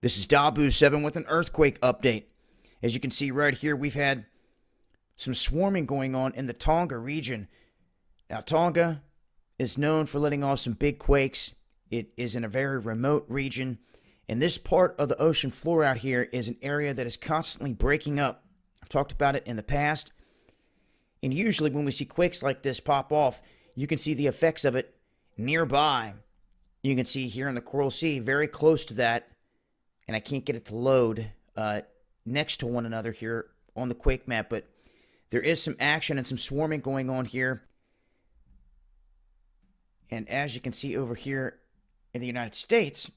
This is Dabu7 with an earthquake update. As you can see right here, we've had some swarming going on in the Tonga region. Now, Tonga is known for letting off some big quakes. It is in a very remote region, and this part of the ocean floor out here is an area that is constantly breaking up. I've talked about it in the past, and usually when we see quakes like this pop off, you can see the effects of it nearby. You can see here in the Coral Sea, very close to that, and I can't get it to load next to one another here on the quake map, but there is some action and some swarming going on here. And as you can see over here in the United States,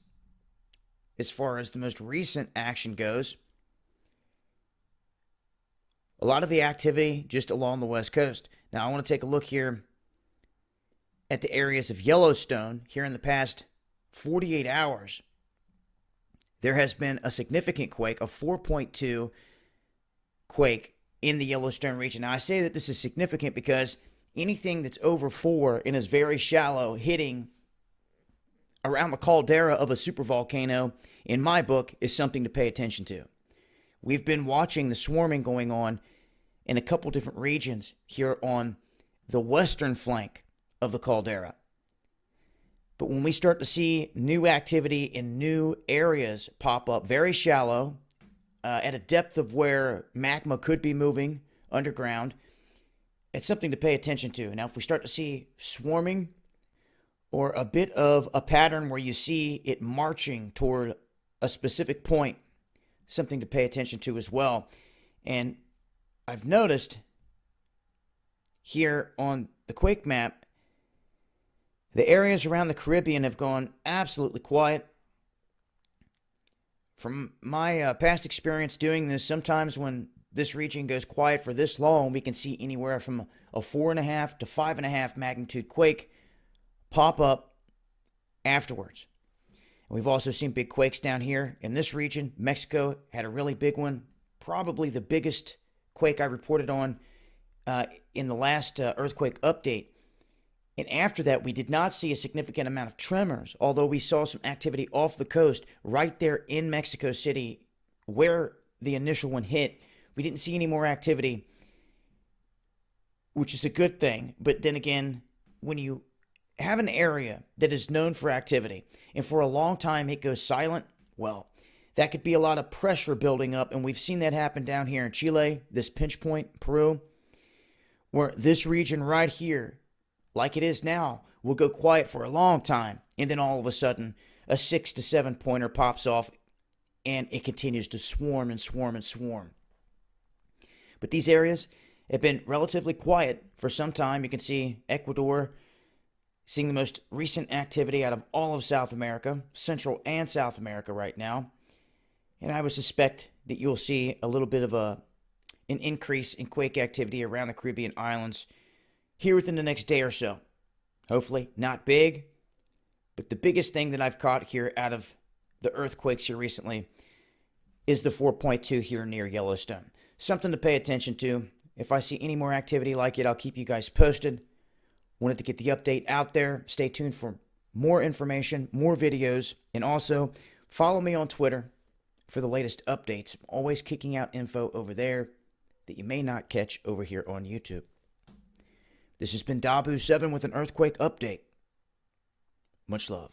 as far as the most recent action goes, a lot of the activity just along the West Coast. Now, I want to take a look here at the areas of Yellowstone. Here in the past 48 hours, there has been a significant quake, a 4.2 quake in the Yellowstone region. Now, I say that this is significant because anything that's over 4 and is very shallow, hitting around the caldera of a supervolcano, in my book, is something to pay attention to. We've been watching the swarming going on in a couple different regions here on the western flank of the caldera. But when we start to see new activity in new areas pop up, very shallow, at a depth of where magma could be moving underground, it's something to pay attention to. Now, if we start to see swarming or a bit of a pattern where you see it marching toward a specific point, something to pay attention to as well. And I've noticed here on the quake map, the areas around the Caribbean have gone absolutely quiet. From my past experience doing this, sometimes when this region goes quiet for this long, we can see anywhere from a 4.5 to 5.5 magnitude quake pop up afterwards. And we've also seen big quakes down here in this region. Mexico had a really big one, probably the biggest quake I reported on in the last earthquake update. And after that, we did not see a significant amount of tremors, although we saw some activity off the coast right there in Mexico City where the initial one hit. We didn't see any more activity, which is a good thing. But then again, when you have an area that is known for activity and for a long time it goes silent, well, that could be a lot of pressure building up. And we've seen that happen down here in Chile, this pinch point, Peru, where this region right here, like it is now, will go quiet for a long time, and then all of a sudden a 6 to 7 pointer pops off and it continues to swarm and swarm and swarm. But these areas have been relatively quiet for some time. You can see Ecuador seeing the most recent activity out of all of South America, Central and South America right now. And I would suspect that you'll see a little bit of an increase in quake activity around the Caribbean islands here within the next day or so. Hopefully not big, but the biggest thing that I've caught here out of the earthquakes here recently is the 4.2 here near Yellowstone. Something to pay attention to. If I see any more activity like it, I'll keep you guys posted. Wanted to get the update out there. Stay tuned for more information, more videos, and also follow me on Twitter for the latest updates. I'm always kicking out info over there that you may not catch over here on YouTube. This has been Dabu7 with an earthquake update. Much love.